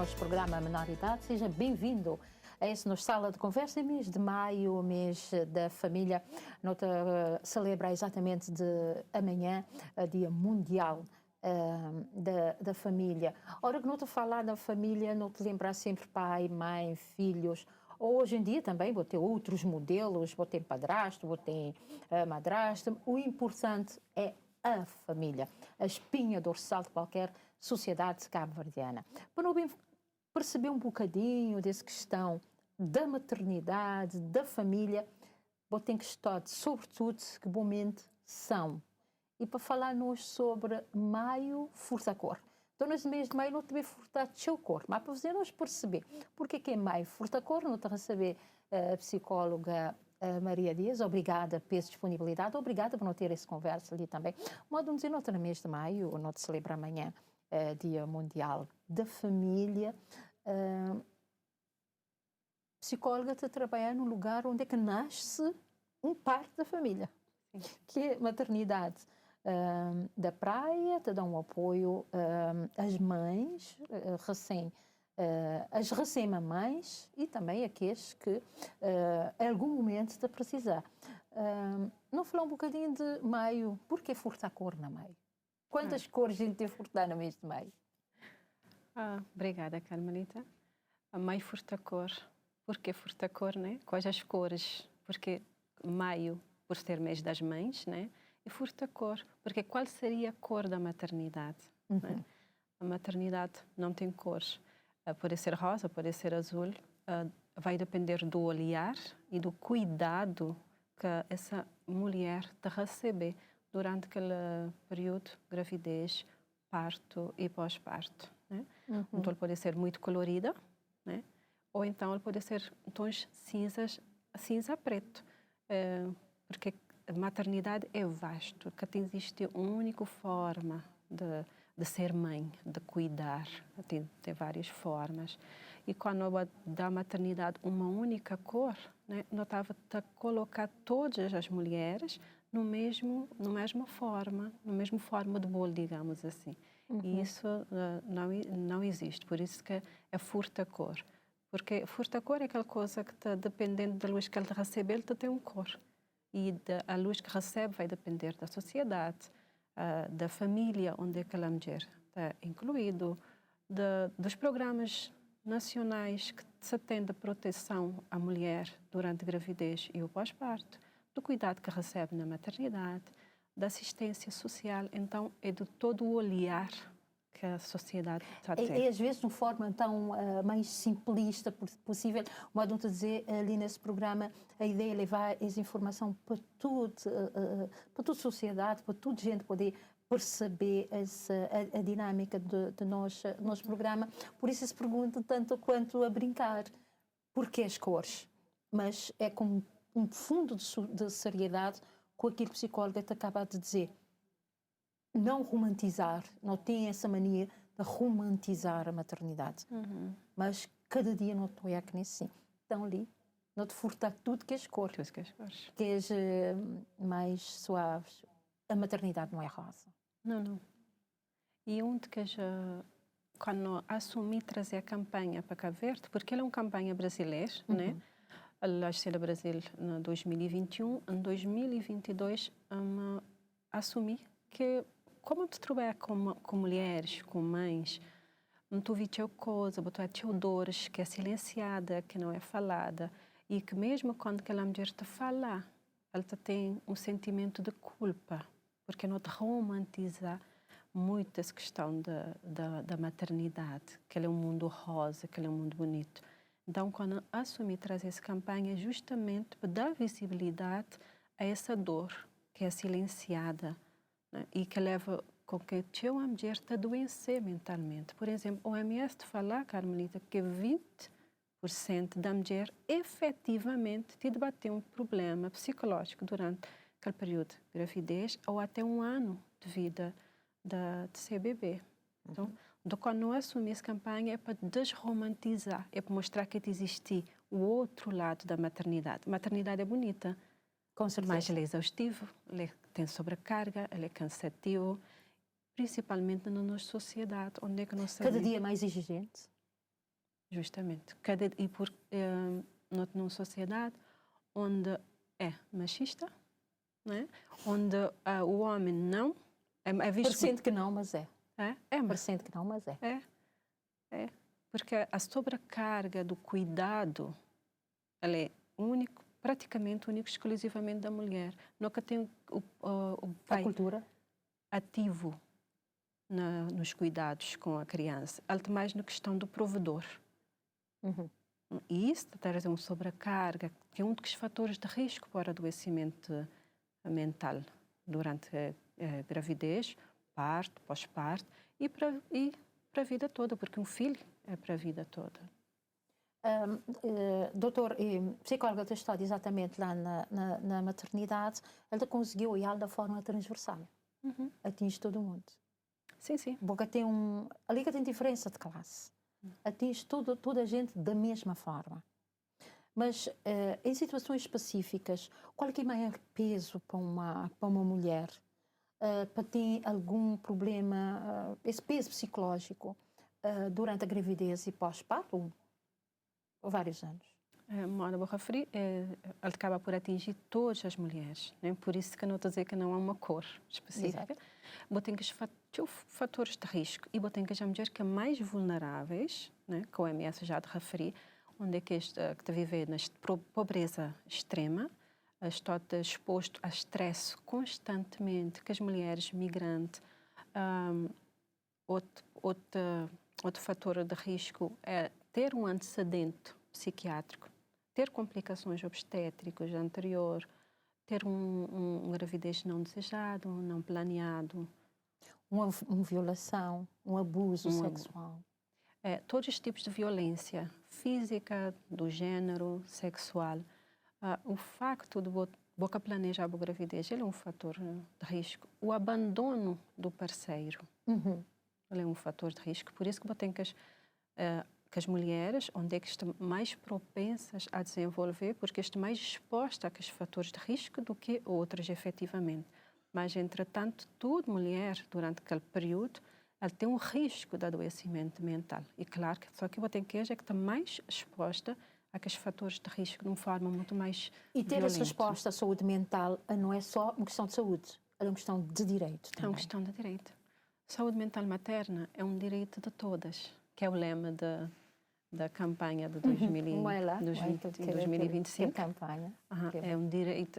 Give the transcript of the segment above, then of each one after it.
nosso programa Menor Idade. Seja bem-vindo a esse nosso sala de conversa. Mês de maio, mês da família, nós celebra exatamente de amanhã, Dia Mundial da Família. Ora que não te falar da família, não te lembrar sempre pai, mãe, filhos. Hoje em dia também vou ter outros modelos, vou ter padrasto, vou ter madrasta. O importante é a família, a espinha dorsal de qualquer sociedade cabo-verdiana. Para não perceber um bocadinho dessa questão da maternidade, da família, vou ter que estudar sobretudo que momento são. E para falar-nos sobre maio, furta-cor. Então, nesse mês de maio, não também furtar o seu cor, mas para fazer-nos perceber porque que é maio furta-cor, não está a receber a psicóloga Maria Dias. Obrigada pela disponibilidade, obrigada por não ter essa conversa ali também. Modo de dizer, no mês de maio, não te celebra amanhã, Dia Mundial da Família. Psicóloga está a trabalhar num lugar onde é que nasce parte da família, que é maternidade. Da praia, te dão um apoio às mães, às recém-mamães e também aqueles que em algum momento te precisar. Não falar um bocadinho de maio, por que furtar a cor na maio? Quantas cores a gente tem furtar no mês de maio? Obrigada, Carmelita. A maio furta a cor. Por que furta a cor, né? Quais as cores? Porque maio, por ser mês das mães, né? E furta a cor, porque qual seria a cor da maternidade? Né? A maternidade não tem cores. Pode ser rosa, pode ser azul. Vai depender do olhar e do cuidado que essa mulher te receber durante aquele período, gravidez, parto e pós-parto. Né? Então, ele pode ser muito colorida, né? Ou então ele pode ser tons cinza-preto, porque a maternidade é vasto, que existe uma única forma de ser mãe, de cuidar, tem várias formas. E quando dá maternidade uma única cor, né, não estava a colocar todas as mulheres na mesma forma de bolo, digamos assim. E isso não existe, por isso que é furta-cor. Porque furta-cor é aquela coisa que, dependendo da luz que ele recebe, ele tem uma cor. E a luz que recebe vai depender da sociedade, da família onde aquela mulher está incluído, dos programas nacionais que se tem de proteção à mulher durante a gravidez e o pós-parto, do cuidado que recebe na maternidade, da assistência social. Então, é de todo o olhar que a sociedade está a ter. E às vezes de uma forma tão mais simplista possível, modo de dizer ali nesse programa, a ideia é levar essa informação para toda a sociedade, para toda a gente poder perceber a dinâmica do nosso programa. Por isso se pergunta tanto quanto a brincar, porquê as cores? Mas é como um fundo de seriedade com aquilo que o psicólogo te acaba de dizer. Não romantizar, não tem essa mania de romantizar a maternidade. Mas cada dia não estou aqui nisso, sim. Então ali, não te furtar tudo que as cores. Que és mais suaves. A maternidade não é rosa. Não. E onde que quando assumi trazer a campanha para Cabo Verde, porque ela é uma campanha brasileira, né? Ela nasceu no Brasil em 2021, em 2022 assumi que como tu trabalha com mulheres, com mães, tu vês coisa, tu dores que é silenciada, que não é falada, e que mesmo quando aquela mulher te fala, ela tem um sentimento de culpa, porque não te romantiza muito essa questão da maternidade, que é um mundo rosa, que é um mundo bonito. Então, quando assumi trazer essa campanha, justamente para dar visibilidade a essa dor que é silenciada, né? E que leva com que uma mulher te adoecer mentalmente. Por exemplo, o OMS te fala, Carmelita, que 20% da mulher efetivamente te debater um problema psicológico durante aquele período de gravidez ou até um ano de vida de ser bebê. Então, quando eu assumi essa campanha é para desromantizar, é para mostrar que existe o outro lado da maternidade. A maternidade é bonita, mas ela é exaustivo, ela tem sobrecarga, ela é cansativo, principalmente na nossa sociedade, onde é que nós sabemos. Cada dia mais exigente? Justamente. Numa sociedade onde é machista, né? Onde o homem não é visto... Parecendo que não, mas é. É, Parecendo que não, mas é. É. Porque a sobrecarga do cuidado, ela é praticamente único, exclusivamente da mulher. Nunca tem o pai A cultura ativo nos cuidados com a criança. Alto mais na questão do provedor. Uhum. E isso traz uma sobrecarga, que é um dos fatores de risco para o adoecimento mental durante a gravidez, parto, pós-parto e para a vida toda, porque um filho é para a vida toda. Doutor, psicóloga da história exatamente lá na maternidade, ela conseguiu olhar da forma transversal. Uhum. Atinge todo mundo. Sim. Porque ali que tem diferença de classe. Atinge toda a gente da mesma forma. Mas em situações específicas, qual é que é o maior peso para uma mulher? Para ter algum problema, esse peso psicológico durante a gravidez e pós-parto, ou vários anos? Moda vou referir, ela acaba por atingir todas as mulheres, né? Por isso que eu não estou a dizer que não há uma cor específica. Botem que os fatores de risco e botem que as mulheres que são mais vulneráveis, né? Que o OMS já te referi, onde é que está a viver na pobreza extrema, está exposto a estresse constantemente, que as mulheres migrantes, outro fator de risco é ter um antecedente psiquiátrico, ter complicações obstétricas anterior, ter uma gravidez não desejado, não planeado. Uma violação, um abuso sexual. Todos os tipos de violência física, do género, sexual. O facto de boca planejar a gravidez, ele é um fator de risco. O abandono do parceiro, ele é um fator de risco. Por isso que tem que as mulheres, onde é que estão mais propensas a desenvolver, porque estão mais expostas a aqueles fatores de risco do que outras, efetivamente. Mas, entretanto, toda mulher, durante aquele período, ela tem um risco de adoecimento mental. E, claro, que só que eu tenho que ver é que está mais exposta a aqueles fatores de risco de uma forma muito mais E ter violenta. essa resposta à saúde mental não é só uma questão de saúde, é uma questão de direito também. É uma questão de direito. Saúde mental materna é um direito de todas, que é o lema da campanha de 2025. Campanha. É um direito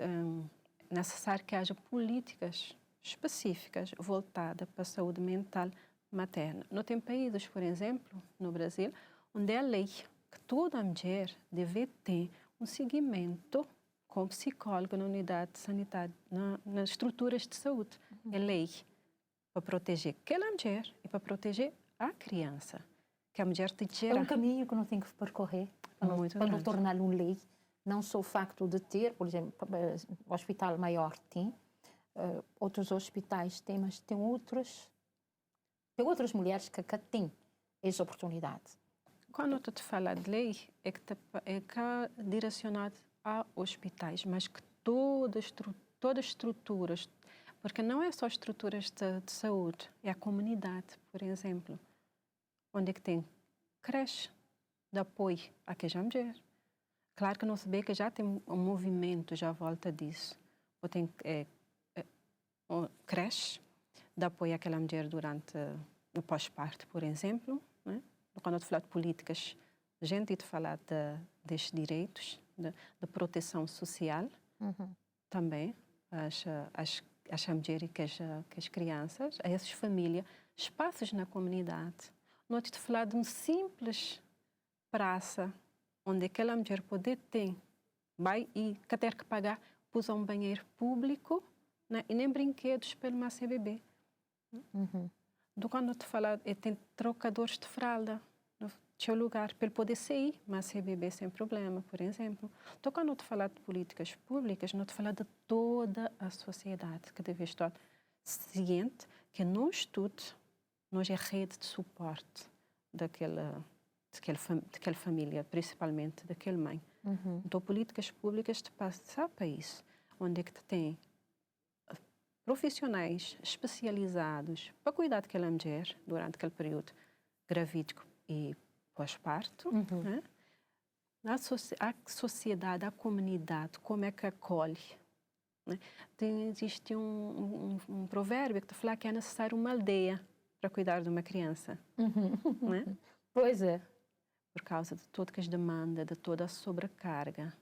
necessário que haja políticas específicas voltadas para a saúde mental materna. No tem países, por exemplo, no Brasil, onde é lei que toda mulher deve ter um seguimento com psicólogo na unidade sanitária, nas estruturas de saúde. É lei para proteger aquela mulher e para proteger a criança. Que a mulher te gera. É um caminho que não tem que percorrer para não tornar uma lei. Não só o facto de ter, por exemplo, o hospital maior tem, outros hospitais têm, mas tem outras mulheres que têm essa oportunidade. Quando eu te falo de lei, é que é direcionado a hospitais, mas que todas as estruturas, porque não é só estruturas de saúde, é a comunidade, por exemplo, onde é que tem creche de apoio àquela mulher. Claro que não se vê que já tem um movimento já à volta disso. Ou tem creche de apoio àquela mulher durante o pós-parto, por exemplo. Né? Quando eu falo de políticas, a gente te falar destes direitos, de proteção social, também, as mulheres e as crianças, a essas famílias, espaços na comunidade. Não te falar de uma simples praça, onde aquela mulher pode ter, vai e ter que pagar por um banheiro público, né? E nem brinquedos pelo uma CBB. Do quando eu te falar, tem trocadores de fralda no seu lugar, para ele poder sair, mas CBB sem problema, por exemplo. Então, quando eu te falar de políticas públicas, não te falar de toda a sociedade que deve estar ciente que nós todos, nós é rede de suporte daquela família, principalmente daquela mãe. Então, políticas públicas te passam para isso, onde é que te tem profissionais especializados para cuidar daquela mulher durante aquele período gravídico e pós-parto, né? A sociedade, a comunidade, como é que acolhe? Né? Existe um provérbio que fala que é necessário uma aldeia para cuidar de uma criança. Né? Pois é. Por causa de todas as demandas, de toda a sobrecarga.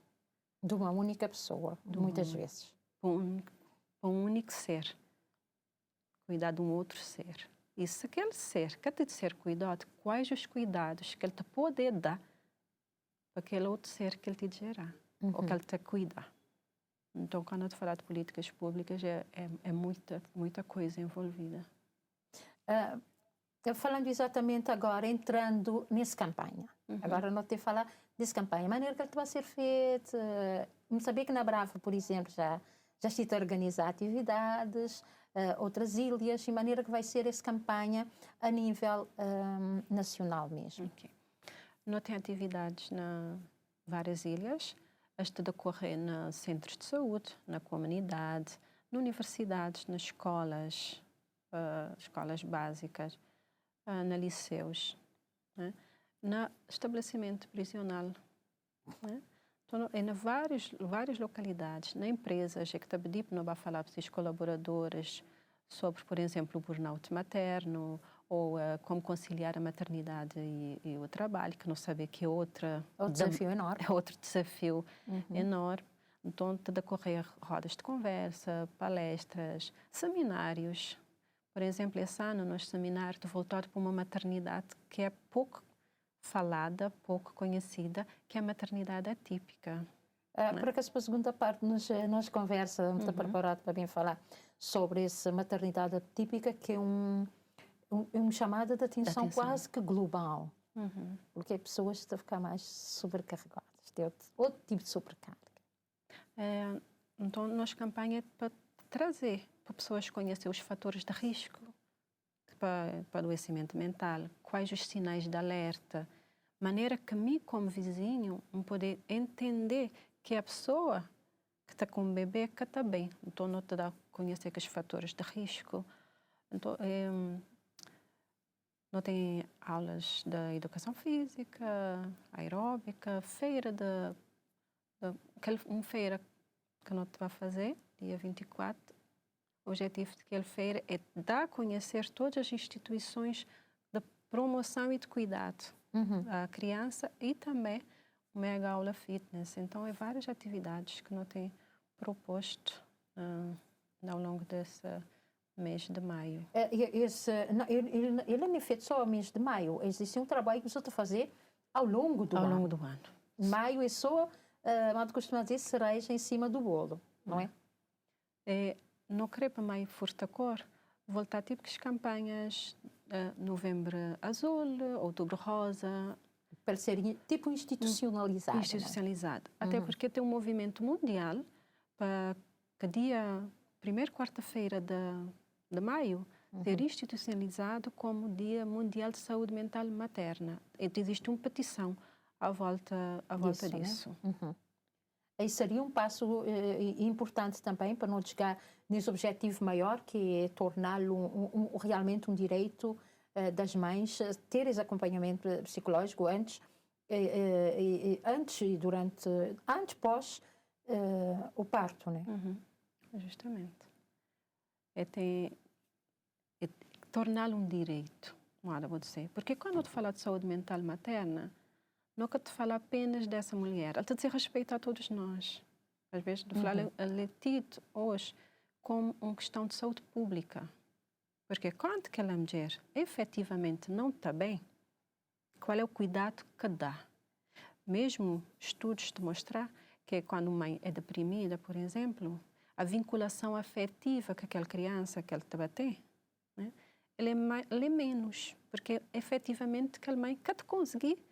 De uma única pessoa, muitas vezes. Para um único ser. Cuidar de um outro ser. E se aquele ser quer te ser cuidado, quais os cuidados que ele te pode dar para aquele outro ser que ele te gerar, ou que ele te cuidar. Então, quando eu te falar de políticas públicas, é muita coisa envolvida. Falando exatamente agora, entrando nessa campanha. Agora não te falar dessa campanha. A maneira que ela vai ser feita. Não sabia que na Brava, por exemplo, já se organizar atividades, outras ilhas, e maneira que vai ser essa campanha a nível nacional mesmo. Okay. Não tem atividades na várias ilhas. Esta decorrer nos centros de saúde, na comunidade, nas universidades, nas escolas, escolas básicas, na liceus, né? No estabelecimento prisional, né? Então, em várias localidades, na empresas, é que está pedindo não vai falar para os colaboradores sobre, por exemplo, o burnout materno, ou como conciliar a maternidade e o trabalho, que não sabe que é outro desafio enorme. É outro desafio enorme. Então, te decorrer rodas de conversa, palestras, seminários. Por exemplo, esse ano, nosso seminário voltado para uma maternidade que é pouco falada, pouco conhecida, que é a maternidade atípica. Por acaso, para a segunda parte, nós conversa, está preparado para bem falar sobre essa maternidade atípica, que é um chamado de atenção quase que global. Porque as pessoas estão a ficar mais sobrecarregadas, tem outro tipo de sobrecarga. Então, nossa campanha é para trazer para pessoas conhecer os fatores de risco para adoecimento mental, quais os sinais de alerta, maneira que mim, como vizinho, poder entender que a pessoa que está com o bebê que está bem. Então, não te dá a conhecer que os fatores de risco. Então, não tem aulas de educação física, aeróbica, feira uma feira que não te vai fazer, dia 24. O objetivo daquela feira é dar a conhecer todas as instituições de promoção e de cuidado à criança e também uma mega aula fitness. Então, é várias atividades que não tem proposto ao longo desse mês de maio. Ele não é feito só no mês de maio. Existe um trabalho que você está a fazer ao longo do ano. Ao longo do ano. Maio é só, mas costuma dizer, cereja em cima do bolo, não é? No Crepa Maio Furta Cor, voltar tipo as campanhas novembro azul, outubro rosa. Para ser tipo institucionalizado. Institucionalizado. Até porque tem um movimento mundial para que dia, primeira quarta-feira de maio, ser institucionalizado como Dia Mundial de Saúde Mental Materna. Então, existe uma petição à volta disso. Né? E seria um passo importante também para não chegar nesse objetivo maior, que é torná-lo realmente um direito das mães, ter esse acompanhamento psicológico antes e durante, antes, pós o parto, né? Justamente. É torná-lo um direito, vou dizer. Porque quando eu te falo de saúde mental materna, não que te fala apenas dessa mulher, ela te diz respeito a todos nós. Às vezes, de falar ela é tido hoje como uma questão de saúde pública. Porque quando aquela mulher efetivamente não está bem, qual é o cuidado que dá? Mesmo estudos demonstram que quando a mãe é deprimida, por exemplo, a vinculação afetiva que aquela criança que ela está tem, né, ela é menos, porque efetivamente aquela mãe quer conseguir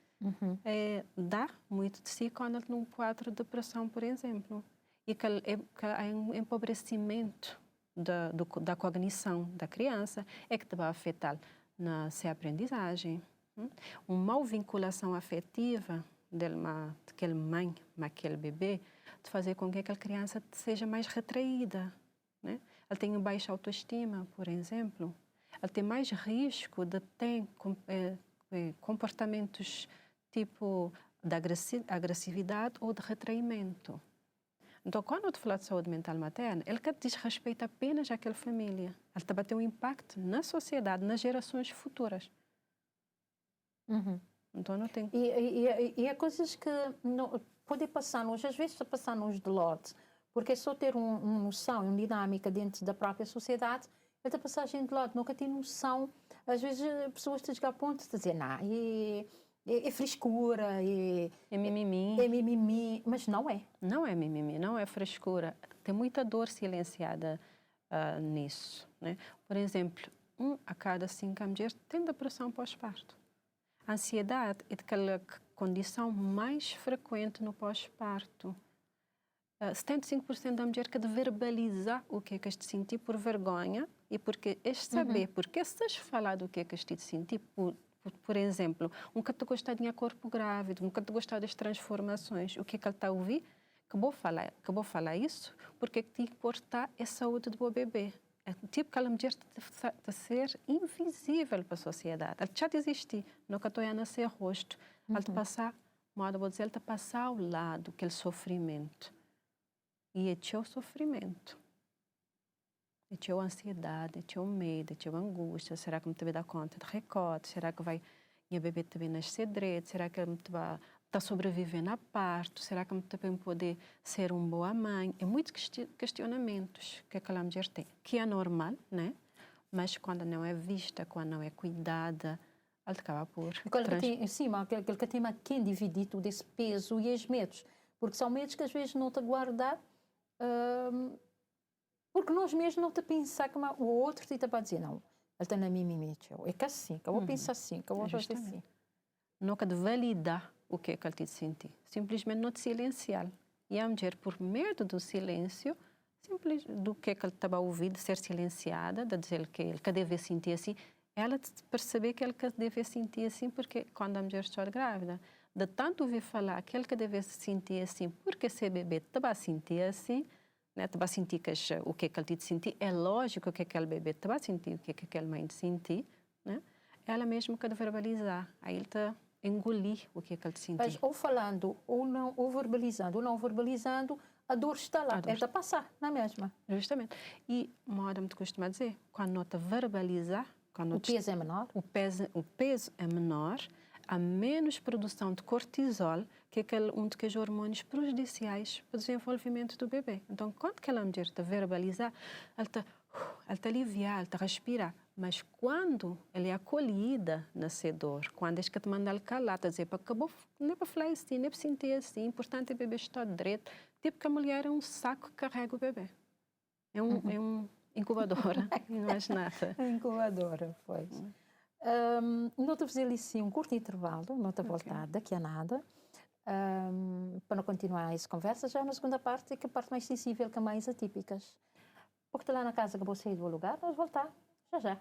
dá muito de si quando ela num quadro de depressão, por exemplo. E que há um empobrecimento da cognição da criança, é que te vai afetar na sua aprendizagem. Uma mal vinculação afetiva daquela mãe, daquele bebê, de fazer com que aquela criança seja mais retraída. Né? Ela tem baixa autoestima, por exemplo. Ela tem mais risco de ter comportamentos tipo de agressividade ou de retraimento. Então, quando eu te falo de saúde mental materna, ele que diz respeito apenas àquela família. Ele também tem um impacto na sociedade, nas gerações futuras. Uhum. Então, não tem... E há coisas que não, podem passar-nos, às vezes passar-nos de lote, porque é só ter uma noção, uma dinâmica dentro da própria sociedade, essa passagem de lote, nunca tem noção. Às vezes pessoas te chegam a ponto de dizer, não, é frescura, É mimimi. é mimimi, mas não é. Não é mimimi, não é frescura. Tem muita dor silenciada nisso, né? Por exemplo, 1 a cada 5 mulheres tem depressão pós-parto. A ansiedade é aquela condição mais frequente no pós-parto. 75% da mulher que de verbalizar o que é que este sentir por vergonha e porque este saber, porque estás falar do que é que este sentir por exemplo, um que te gostar de corpo grávido, um que te gostar das transformações, o que é que ele está a ouvir? Que vou falar isso porque te importa a saúde do bebê. É tipo aquela mulher de ser invisível para a sociedade. Ela já existir, nunca estou a nascer rosto. Ela te passar, modo vou dizer, ela te passar ao lado aquele sofrimento. E é teu sofrimento. É teu ansiedade, é teu medo, é teu angústia. Será que me te vai dar conta de recorte? Será que minha bebê também nascer direito? Será que me vai sobreviver na parto? Será que me também poder ser uma boa mãe? É muitos questionamentos que aquela mulher tem, que é normal, né? Mas quando não é vista, quando não é cuidada, ela acaba por... Sim, aquele que tem quem dividir todo esse peso e os medos. Porque são medos que às vezes não te guardar, porque nós mesmos não te pensar que o outro te está para dizer, não, ele está na mimimi, é que assim, que eu vou pensar assim, que eu vou fazer assim. Nunca de validar o que é que ele te sentir, simplesmente não te silenciar. E a mulher, por medo do silêncio, do que é que ele estava a ouvir, de ser silenciada, de dizer que ele deve sentir assim, ela perceber que ele deve sentir assim, porque quando a mulher está grávida, de tanto ouvir falar que ele deve sentir assim, porque esse bebê estava a sentir assim, né, estava a sentir o que é que ele te sentir, é lógico que aquele bebê estava a sentir o que é que aquela mãe sentir, né? Ela mesmo que de verbalizar, aí ele está engolir o que é que ele sentir. Mas ou falando, ou não, ou não verbalizando, a dor está lá, ela está a passar, não é mesma? Justamente. E, modo me costuma dizer, quando não te verbalizar, o peso é menor? O peso é menor, há menos produção de cortisol, que é um dos hormônios prejudiciais para o desenvolvimento do bebê. Então, quando aquela mulher está verbalizar, ela está aliviar, ela está respirar. Mas quando ela é acolhida nessa dor, quando é que te manda ela calar, está a dizer, não é para falar assim, não é para sentir assim, é importante o bebê estar direito. Tipo que a mulher é um saco que carrega o bebê. É um incubadora, não mais nada. Incubadora, pois. Não te fazer ali sim um curto intervalo, não te voltar daqui a nada, para não continuar essa conversa, já na segunda parte, que é a parte mais sensível, que é mais atípicas. Porque lá na casa que você sair do lugar, vamos voltar, já.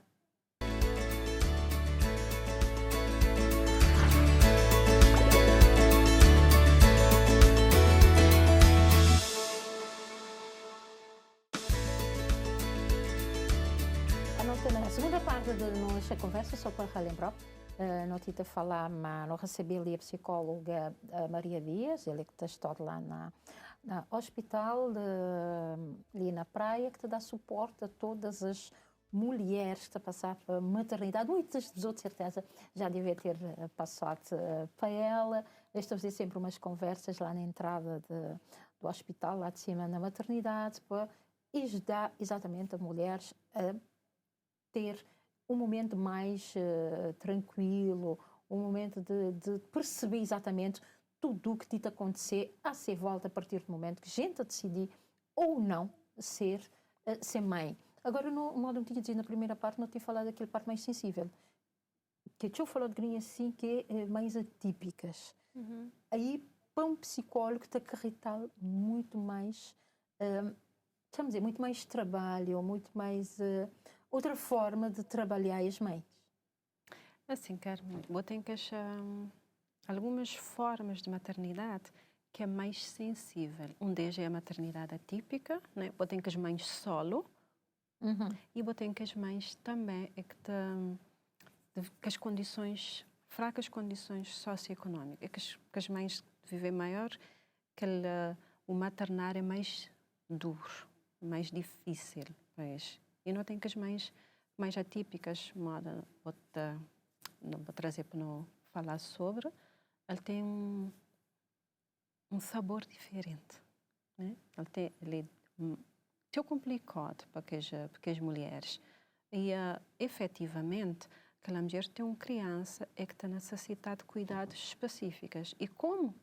Na segunda parte da nossa conversa, só para relembrar, nós tínhamos a falar, mas nós recebemos a psicóloga Maria Dias, ela que está lá na hospital, ali na praia, que te dá suporte a todas as mulheres que estão a passar por maternidade. Muitas das outras, certeza, já devem ter passado para ela. Estou a fazer sempre umas conversas lá na entrada do hospital, lá de cima, na maternidade, para ajudar exatamente as mulheres a ter um momento mais tranquilo, um momento de perceber exatamente tudo o que te acontecer a ser volta a partir do momento que a gente a decidir ou não ser mãe. Agora, no modo que eu tinha dito na primeira parte, não tinha falado daquela parte mais sensível. Que eu falou de grinha assim, que é mais atípicas. Aí, para um psicólogo, te acarreta muito mais, vamos dizer, muito mais trabalho, muito mais... outra forma de trabalhar as mães? Assim, Carmen, eu tenho que achar algumas formas de maternidade que é mais sensível. Um deles é a maternidade atípica, né? Eu tenho que as mães solo, e eu tenho que as mães também é que as condições fracas condições socioeconômicas, que as mães vivem maior, que o maternar é mais duro, mais difícil, pois. E não tem que as mães mais atípicas, moda, não vou trazer para não falar sobre, ele tem um sabor diferente, né? Ele é complicado para as mulheres. E, efetivamente, aquela mulher tem uma criança é que tem necessidade de cuidados específicos. E como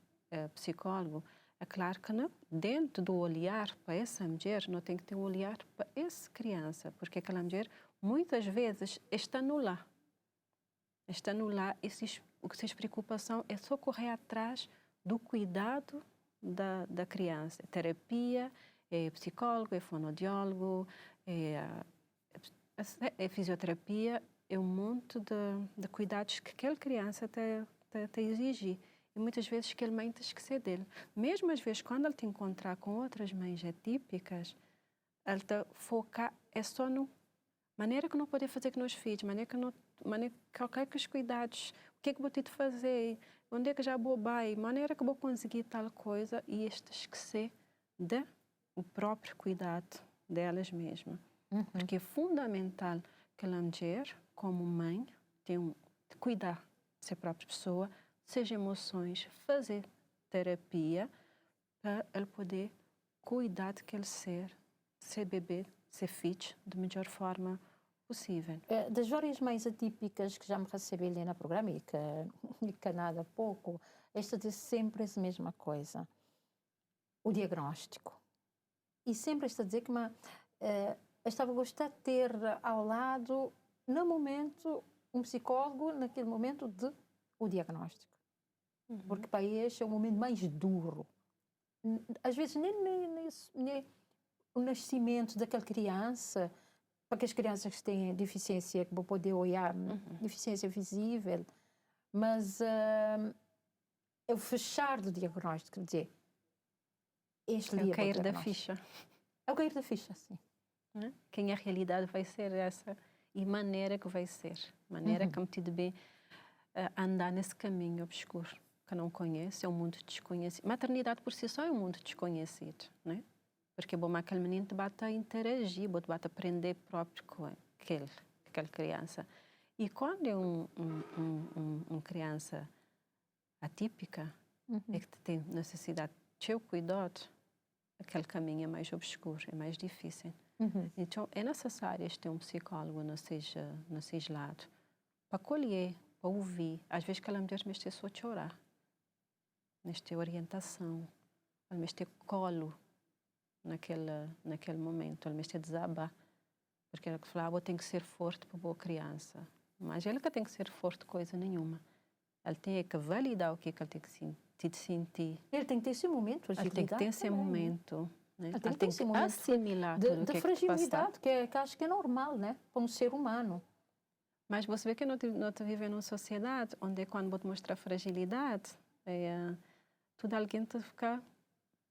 psicólogo, é claro que não, dentro do olhar para essa mulher, não tem que ter um olhar para essa criança, porque aquela mulher, muitas vezes, está no lar. Está no lar e a preocupação é só correr atrás do cuidado da criança. Terapia, psicólogo, fonoaudiólogo, fisioterapia, é um monte de cuidados que aquela criança te exige. E muitas vezes aquela mãe tem que esquecer dele. Mesmo às vezes, quando ele te encontrar com outras mães atípicas, ele te foca é só no maneira que não pode fazer com os filhos, maneira que os cuidados, o que é que vou ter de fazer, onde é que já vou vai, maneira que vou conseguir tal coisa e este esquecer o próprio cuidado delas mesmas. Porque é fundamental que a mulher, como mãe, tenha de cuidar de si própria pessoa, seja emoções, fazer terapia para ele poder cuidar daquele ser bebê, ser filho, da melhor forma possível. Das várias mães atípicas que já me recebi ali no programa e que nada pouco, esta diz sempre a mesma coisa, o diagnóstico. E sempre está a dizer que estava a gostar de ter ao lado, no momento, um psicólogo, naquele momento o diagnóstico. Porque para este é o momento mais duro. Às vezes nem o nascimento daquela criança, para as crianças que têm deficiência, que vão poder olhar, deficiência visível, mas é o fechar do diagnóstico, quer dizer, é o cair da ficha. É o cair da ficha, sim. Quem a realidade vai ser essa e maneira que vai ser. Maneira que me tive bem andar nesse caminho obscuro que não conhece, é um mundo desconhecido. Maternidade por si só é um mundo desconhecido, né? Porque bom, aquele menino te bate a interagir, te bate a aprender próprio com aquela criança. E quando é uma criança atípica, é que tem necessidade de seu cuidado, aquele caminho é mais obscuro, é mais difícil. Então, é necessário ter um psicólogo nesse lado, para acolher, para ouvir. Às vezes, aquela mulher me só chorar, nesta orientação, ela me colo naquele momento, ela me desabar, porque ela falava, tem que ser forte para boa criança. Mas ela que tem que ser forte coisa nenhuma. Ela tem que validar o que ele tem que sentir. Ele tem que ter esse momento, ele tem que ter esse momento. Né? Ele tem que assimilar tudo de fragilidade, que acho que é normal, né? Para um ser humano. Mas você vê que nós vivemos numa sociedade onde quando você mostra fragilidade, tudo alguém te fica,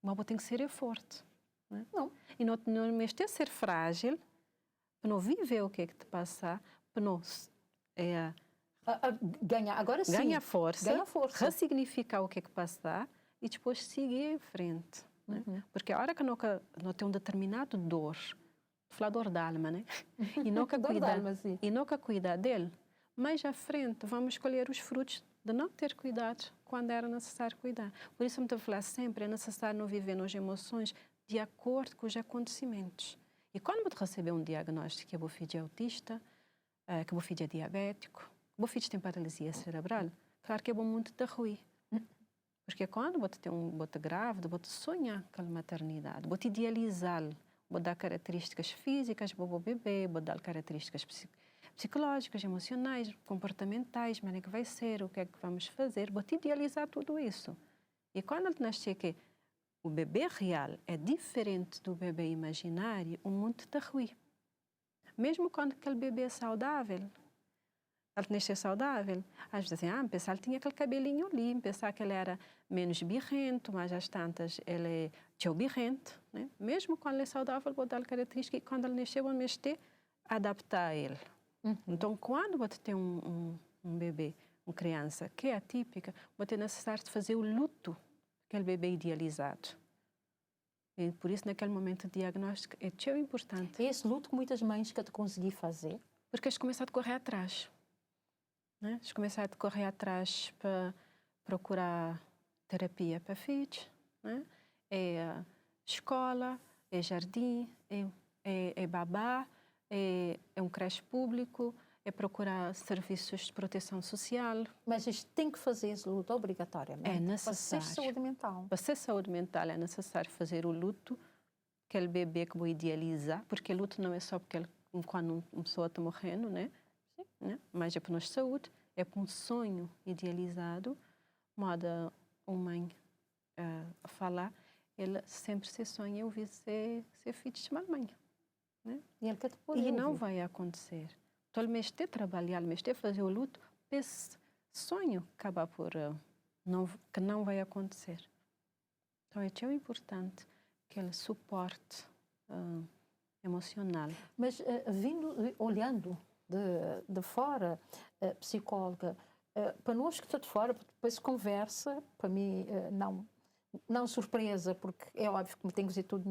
mas você tem que ser forte. Né? Não. E não mesmo ser frágil, para não viver o que te passa, para não ganhar força, ressignificar o que passa e depois seguir em frente. Né? Porque a hora que não tem um determinado dor, falar dor da alma, né? E não cuidar dele, mais à frente vamos colher os frutos de não ter cuidado quando era necessário cuidar. Por isso, eu me falar sempre, é necessário não viver nas emoções de acordo com os acontecimentos. E quando você receber um diagnóstico que o filho é autista, que o filho é diabético, que o filho tem paralisia cerebral, claro que é bom muito de ruim. Porque quando você grávida, você sonha com a maternidade, você idealizá-lo, você dá características físicas para o bebê, você dá características psicológicas, emocionais, comportamentais, como é que vai ser, o que é que vamos fazer, você idealizar tudo isso. E quando ele nasce que o bebê real é diferente do bebê imaginário, o mundo está ruim. Mesmo quando aquele bebê é saudável, ele nasceu saudável, às vezes dizem, pensar que ele tinha aquele cabelinho limpo, pensar que ele era menos birrento, mas às tantas ele é tão birrento. Né? Mesmo quando ele é saudável, vou dar característica e quando ele nasceu, vamos ter adaptar a ele. Então, quando você tem um bebê, uma criança que é atípica, é necessário fazer o luto daquele bebê idealizado. E por isso, naquele momento de diagnóstico, é tão importante. É esse luto que muitas mães que te consegui fazer? Porque eles começam a correr atrás. Né? Eles começam a correr atrás para procurar terapia para filhos. Né? É escola, é jardim, é babá, é um creche público, é procurar serviços de proteção social. Mas isto tem que fazer esse luto obrigatoriamente. É necessário. Para ser saúde mental. Para ser saúde mental é necessário fazer o luto, aquele bebê que vou idealizar, porque luto não é só porque quando uma pessoa está morrendo, né? Sim. Né? Mas é para nós saúde, é para um sonho idealizado, moda uma mãe a falar, ela sempre se sonha ouvir ser filho de mamãe. Né? E não vai acontecer. Então, ele mesmo ter trabalhado, mesmo ter fazer o luto, esse sonho acaba por que não vai acontecer. Então, é tão importante aquele suporte emocional. Mas olhando de fora, psicóloga, para nós que está de fora, depois conversa, para mim não surpresa, porque é óbvio que me tenho que dizer tudo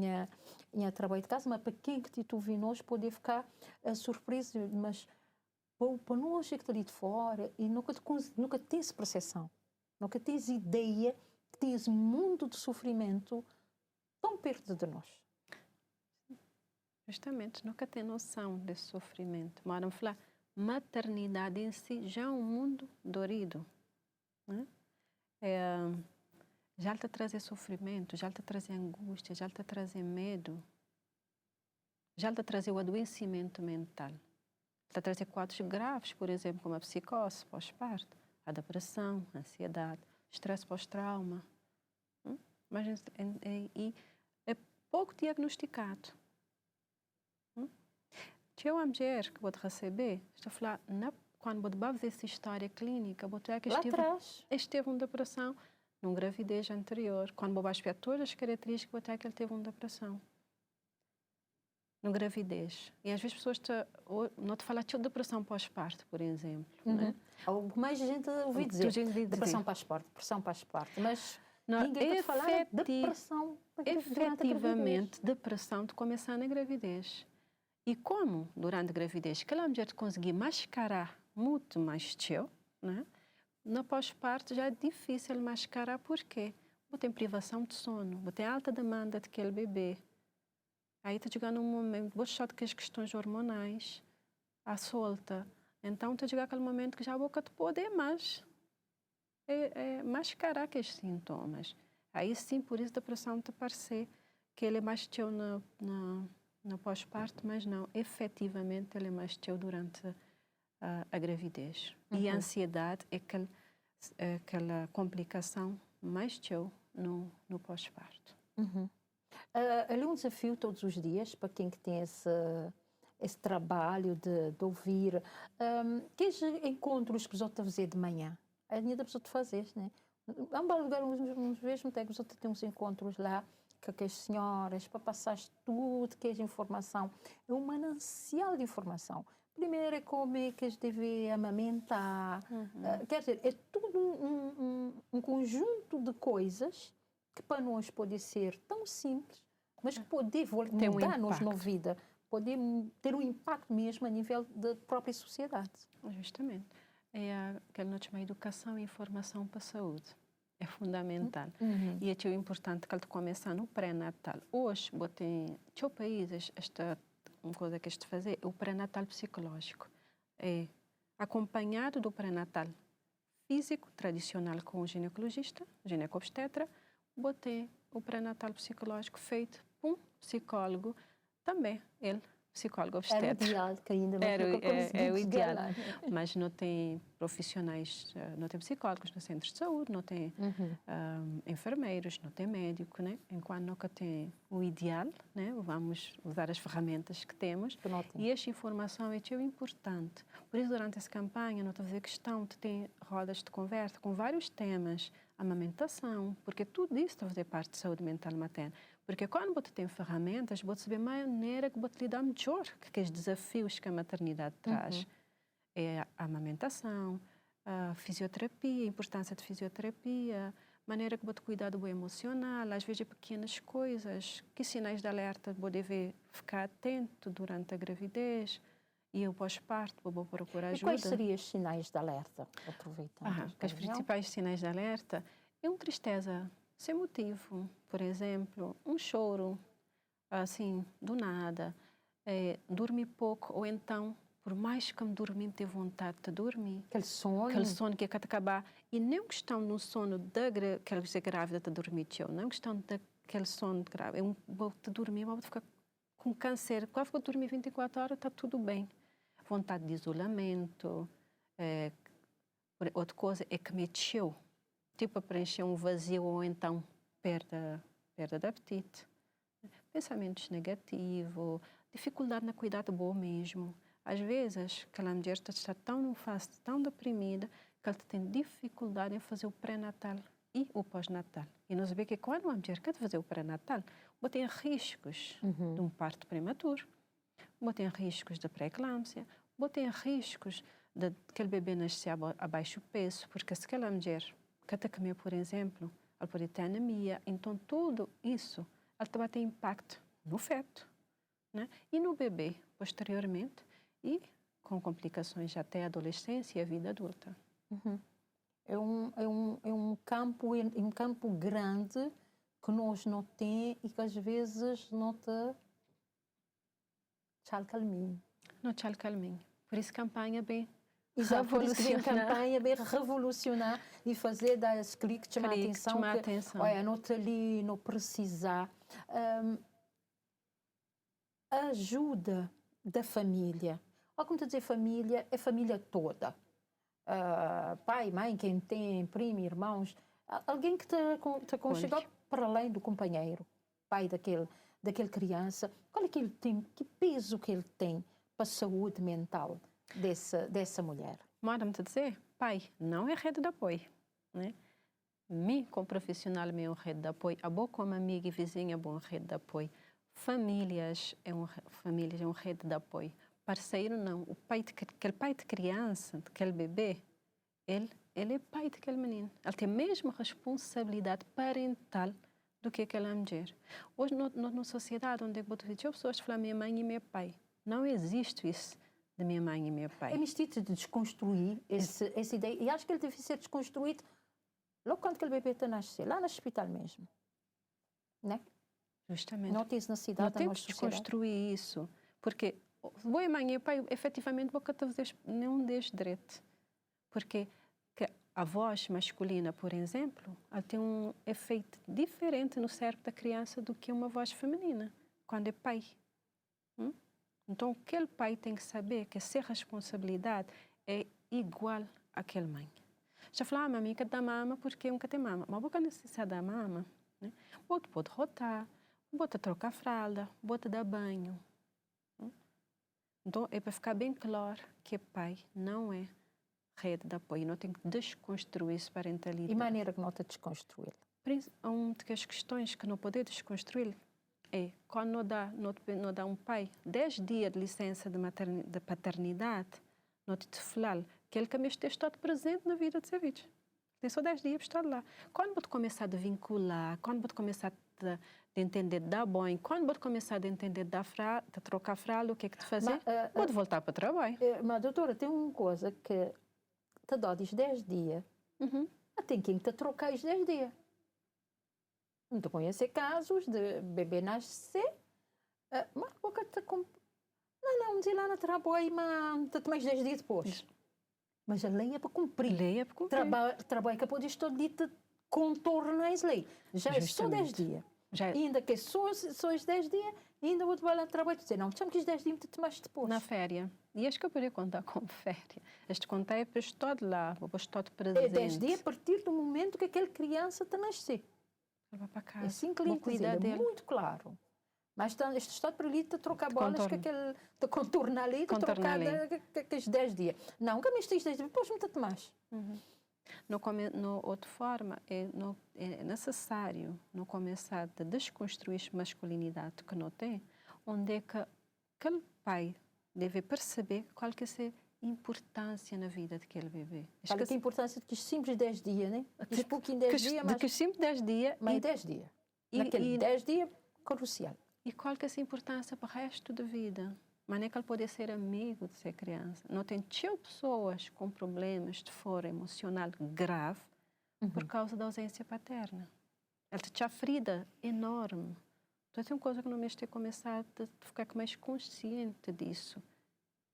em trabalho de casa, mas para quem que te ouve nós pode ficar surpreso, mas para nós que está ali de fora e nunca tens percepção, nunca tens ideia que tens um mundo de sofrimento tão perto de nós. Justamente, nunca tem noção desse sofrimento. Mas vamos falar, maternidade em si já é um mundo dorido. Né? Já está a trazer sofrimento, já está a trazer angústia, já está a trazer medo, já está a trazer o adoecimento mental. Está a trazer quadros graves, por exemplo, como a psicose pós-parto, a depressão, a ansiedade, estresse pós-trauma. Mas é pouco diagnosticado. Tinha uma mulher que vou receber, estou a falar, quando vou fazer essa história clínica, vou ter que esteve uma depressão numa gravidez anterior. Quando vou ver todas as características, vou ter que ele teve uma depressão. Na gravidez. E às vezes as pessoas não te falam de depressão pós-parto, por exemplo. Né? Mais gente ouvi dizer depressão pós-parto, mas não, ninguém pode falar de depressão. Efetivamente, depressão de começar na gravidez. E como, durante a gravidez, aquela mulher conseguir mascarar muito mais teu, né? No pós-parto já é difícil mascarar, porque tem privação de sono, tem alta demanda daquele bebê. Aí está chegando um momento, vou achar que as questões hormonais, à solta. Então está chegando aquele momento que já a boca te pode mais mascarar aqueles sintomas. Aí sim, por isso a depressão te parecer que ele é mais teu no pós-parto, mas não, efetivamente ele é mais teu durante a gravidez. E a ansiedade é aquela complicação mais teu no pós-parto. Ali é um desafio todos os dias para quem que tem esse trabalho de ouvir. Que encontros que os outros fazer de manhã? A minha da pessoa te fazes, né? Há um lugar, uns vezes, não tem que os outros têm uns encontros lá com as senhoras, para passar tudo que é informação. É um manancial de informação. Primeiro é como é que eles devem amamentar. Quer dizer, é tudo um conjunto de coisas que para nós pode ser tão simples, mas que pode mudar-nos na vida, pode ter um impacto mesmo a nível da própria sociedade. Justamente. É aquela última educação e informação para a saúde. É fundamental. E é importante que ele comece no pré-natal. Hoje, em países, uma coisa que este fazer é o pré-natal psicológico. É acompanhado do pré-natal físico tradicional com o ginecologista, ginecobstetra, botei o pré-natal psicológico feito por um psicólogo, também ele, psicólogo obstetra. Era o ideal, que ainda não é o ideal, mas não tem profissionais, não tem psicólogos no centro de saúde, não tem enfermeiros, não tem médico, né? Enquanto nunca tem o ideal, né? Vamos usar as ferramentas que temos, e esta informação é tão importante. Por isso, durante essa campanha, não estou a fazer questão de ter rodas de conversa com vários temas, amamentação, porque tudo isso está a fazer parte de saúde mental materna. Porque quando você tem ferramentas, você sabe a maneira que você lidar melhor com os desafios que a maternidade traz. É a amamentação, a fisioterapia, a importância de fisioterapia, maneira que pode cuidar do emocional, às vezes pequenas coisas, que sinais de alerta pode ver, ficar atento durante a gravidez e o pós-parto, para procurar ajuda. E quais seriam os sinais de alerta, aproveitando? Os principais sinais de alerta é uma tristeza sem motivo, por exemplo, um choro, assim, do nada, dormir pouco, ou então, por mais que me dormir, ter vontade de dormir. Aquele sono Que quer acabar. E não questão no sono que ela é grávida de dormir, não questão daquele sono de grávida. Vou te dormir, vou ficar com câncer. Quando vou dormir 24 horas, está tudo bem. Vontade de isolamento. Outra coisa é que me encheu. Tipo a preencher um vazio ou então perda de apetite. Pensamentos negativos, dificuldade na cuidar de boa mesmo. Às vezes, aquela mulher está tão numa fase tão deprimida que ela tem dificuldade em fazer o pré-natal e o pós-natal. E nós sabemos que quando uma mulher quer fazer o pré-natal, tem riscos de um parto prematuro, tem riscos de pré-eclâmpsia, tem riscos de aquele bebê nascer abaixo do peso, porque se aquela mulher quer comer, por exemplo, ela pode ter anemia. Então, tudo isso ela também tem impacto no feto, né? E no bebê, posteriormente, e com complicações até a adolescência e a vida adulta. É um campo grande que nós não temos e que às vezes não te tchau caminho. Não tchau caminho. Por isso, campanha bem exato, por isso que vem campanha bem revolucionar e fazer das cliques chamar a atenção. Olha, não te ali, não precisar. A ajuda da família. Ou como te dizer família, é família toda. Pai, mãe, quem tem, primo, irmãos. Alguém que te aconchega para além do companheiro. Pai daquele criança. Qual é que ele tem, que peso que ele tem para a saúde mental dessa mulher? Madame, te dizer, pai não é rede de apoio, né? Mim, como profissional, é uma rede de apoio. A boa como amiga e vizinha é uma rede de apoio. Famílias é uma rede de apoio. Parceiro não. Aquele pai de criança, daquele bebê, ele é pai daquele menino. Ele tem a mesma responsabilidade parental do que aquela mulher. Hoje, na sociedade onde eu pessoas falam minha mãe e meu pai. Não existe isso de minha mãe e meu pai. É preciso de desconstruir essa ideia. E acho que ele deve ser desconstruído logo quando aquele bebê está a nascer, lá no hospital mesmo. Né? Justamente. Não tem necessidade de desconstruir isso. Porque boa mãe e pai, efetivamente, não fazer nenhum desses direitos. Porque a voz masculina, por exemplo, ela tem um efeito diferente no cérebro da criança do que uma voz feminina, quando é pai. Então, aquele pai tem que saber que essa responsabilidade é igual àquela mãe. Já falava, mãe, que dá mama porque nunca tem mama. Mas boca necessidade da mama, né? Pode rotar, pode trocar fralda, pode dar banho. Então, é para ficar bem claro que pai não é rede de apoio. Não tem que desconstruir essa parentalidade. E maneira que não te desconstruir? Uma das questões que não pode desconstruir é quando não dá um pai 10 dias de licença de paternidade, não te falar que ele também esteja presente na vida de seu filho. Tem só 10 dias para estar lá. Quando você começar a vincular, quando você começar a entender da banho, quando você começar a entender da trocar fralda, o que é que te fazer, pode voltar para o trabalho. Mas, doutora, tem uma coisa que te dá 10 dias, tem quem te trocar os 10 dias. Não te conhecer casos de bebê nascer, mas boca te não diz lá no trabalho, mas te mais 10 dias depois. Mas a lei é para cumprir. Lei é para cumprir. Trabalho que pode estar de contornar as leis. Já é só 10 dias. Ainda que só os 10 dias, ainda vou trabalhar no trabalho e dizer, não, chama que os 10 dias te mais depois. Na férias. E acho que eu poderia contar com férias. Este contar é para estar lá, para estar presente. É 10 dias a partir do momento que aquela criança te nascer. Vai para casa. Assim que lhe dizer, é muito claro. Mas este estado para ali te trocar bolas que aquele te contornar ali, te trocar aqueles 10 dias. Não, que me estes 10 dias, depois me mais. No outra forma, é necessário não começar a desconstruir a masculinidade que não tem, onde é que aquele pai deve perceber qual que é importância na vida daquele bebê. Olha que importância de que simples 10 dias, né? Diz pouquinho 10 dias, mas... De que simples 10 dias. Mas 10 dias. Naquele 10 dias, crucial. E qual que é essa importância para o resto da vida? Mas nem que ele pode ser amigo de ser criança. Não tem pessoas com problemas de fora emocional grave por causa da ausência paterna. Ela te tinha ferida enorme. Então, é uma coisa que não me ter começado a ficar mais consciente disso.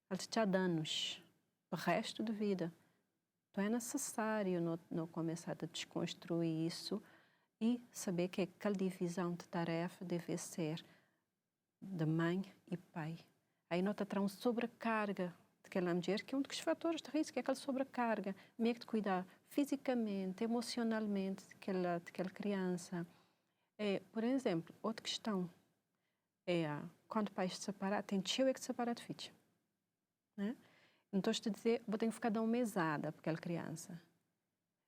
Ela te tinha danos para o resto da vida. Então, é necessário não começar a desconstruir isso e saber que aquela divisão de tarefa deve ser de mãe e pai. Aí não está uma sobrecarga daquela mulher, que é um dos fatores de risco, é aquela sobrecarga, meio que de cuidar fisicamente, emocionalmente daquela criança. Por exemplo, outra questão é quando o pai se separar, tem tio que se separar de filho. Né? Então, estou a dizer, vou ter que ficar dando uma mesada para aquela criança.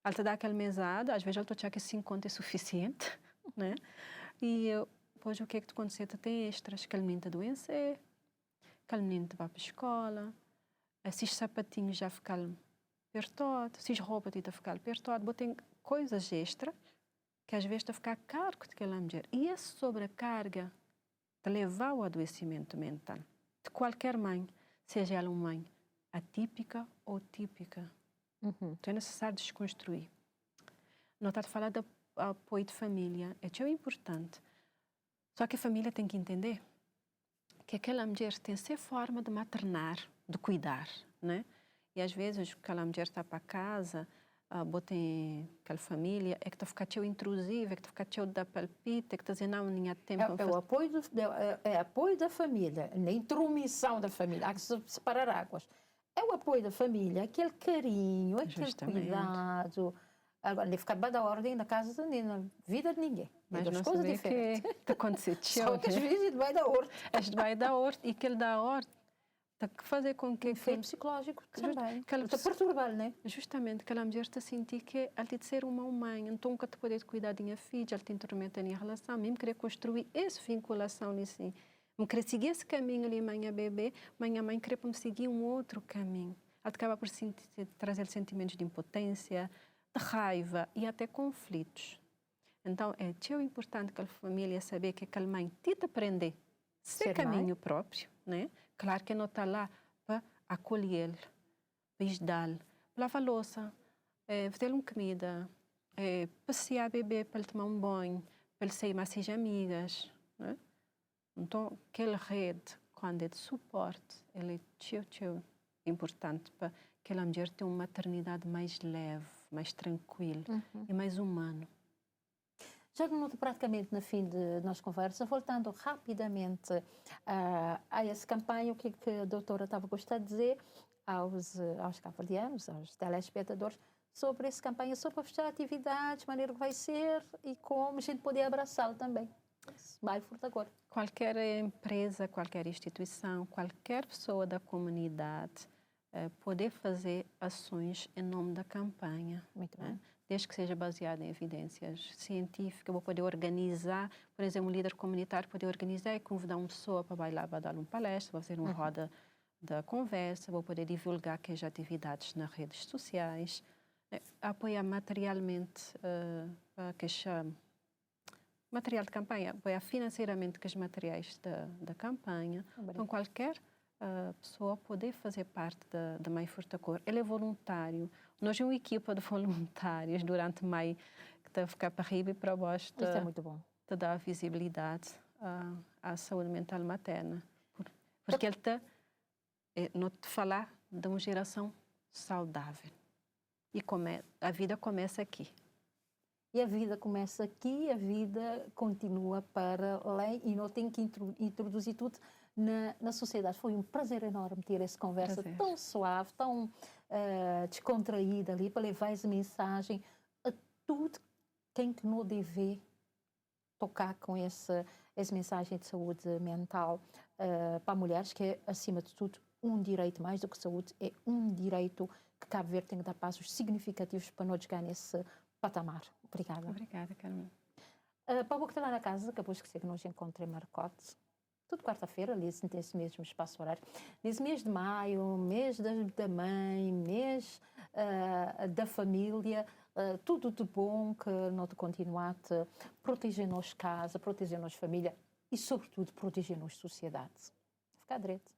Ela te dá aquela mesada, às vezes ela te acha que 5 conto é suficiente, né? E depois o que é que acontece? Tem extras, que a menina está doença, que a menina vai para a escola, se os sapatinhos já ficaram apertados, se as roupas estão a ficar apertadas, tem coisas extras que às vezes está a ficar a cargo daquela mulher. E essa sobrecarga te leva ao adoecimento mental de qualquer mãe, seja ela uma mãe atípica ou típica. Então é necessário desconstruir. Não está a falar de apoio de família, é tão importante. Só que a família tem que entender que aquela mulher tem essa forma de maternar, de cuidar, né? E às vezes aquela mulher está para casa, botem aquela família, é que está a ficar tão intrusiva, é que está a ficar tão da palpite, é que está a dizer não, não há tempo. O apoio da família, na intromissão da família, há que separar águas. É o apoio da família, aquele carinho, aquele cuidado. Agora, nem ficar debaixo da ordem na casa, nem na vida de ninguém. Mas não coisas diferentes. Que aconteceu. Só que às vezes debaixo da horta. Debaixo da horta. E aquele da horta tem que fazer com que... Efeito psicológico também. Está perturbado, não é? Justamente, aquela mulher está a sentir que ela tem de ser uma mãe. Então, nunca te poder cuidar da minha filha, ela te intromete na relação. Mesmo querer construir essa vinculação nisso. Me querer seguir esse caminho ali, mãe a bebê, mãe a mãe querer para me seguir um outro caminho. Ela acaba por trazer sentimentos de impotência, de raiva e até conflitos. Então, é tão importante que a família saber que aquela mãe tem de aprender seu caminho próprio, né? Claro que não está lá para acolher, para ajudar, para lavar louça, fazer uma comida, passear bebê para ele tomar um banho, para ele sair mais as amigas, né? Então, aquela rede, quando é de suporte, ela é tão importante para que aquela mulher tenha uma maternidade mais leve, mais tranquila e mais humana. Já não estou praticamente no fim de nossa conversa, voltando rapidamente a essa campanha, o que a doutora estava a gostar de dizer aos cabo-verdianos, aos telespectadores, sobre essa campanha, sobre as atividades, maneira que vai ser e como a gente poder abraçá-lo também. Vai agora. Qualquer empresa, qualquer instituição, qualquer pessoa da comunidade poder fazer ações em nome da campanha. Muito bem. Desde que seja baseada em evidências científicas, vou poder organizar, por exemplo, um líder comunitário poder organizar e convidar uma pessoa para bailar, para dar uma palestra, para fazer uma roda de conversa, vou poder divulgar aquelas atividades nas redes sociais, apoiar materialmente material de campanha, apoiar financeiramente os materiais da campanha. Então, qualquer pessoa poder fazer parte da Mãe Furtacor. Ele é voluntário. Nós temos uma equipa de voluntários durante maio que está a ficar para riba e para baixo. Isso é muito bom. De dar visibilidade à saúde mental materna. Porque ele está não te falar de uma geração saudável. E a vida começa aqui. E a vida começa aqui, a vida continua para além e não tem que introduzir tudo na sociedade. Foi um prazer enorme ter essa conversa tão suave, tão descontraída ali, para levar essa mensagem a tudo quem que não deve tocar com essa mensagem de saúde mental para mulheres, que é, acima de tudo, um direito, mais do que saúde, é um direito que Cabo Verde tem que dar passos significativos para não chegar nesse patamar. Obrigada. Obrigada, Carmen. Para o que está lá na casa, acabou de esquecer que nos encontrei em Marcote. tudo quarta-feira, nesse mesmo espaço horário. Nesse mês de maio, mês da mãe, mês da família, tudo de bom que nós continuamos a proteger-nos casa, proteger-nos família e, sobretudo, proteger-nos sociedade. Ficar direito.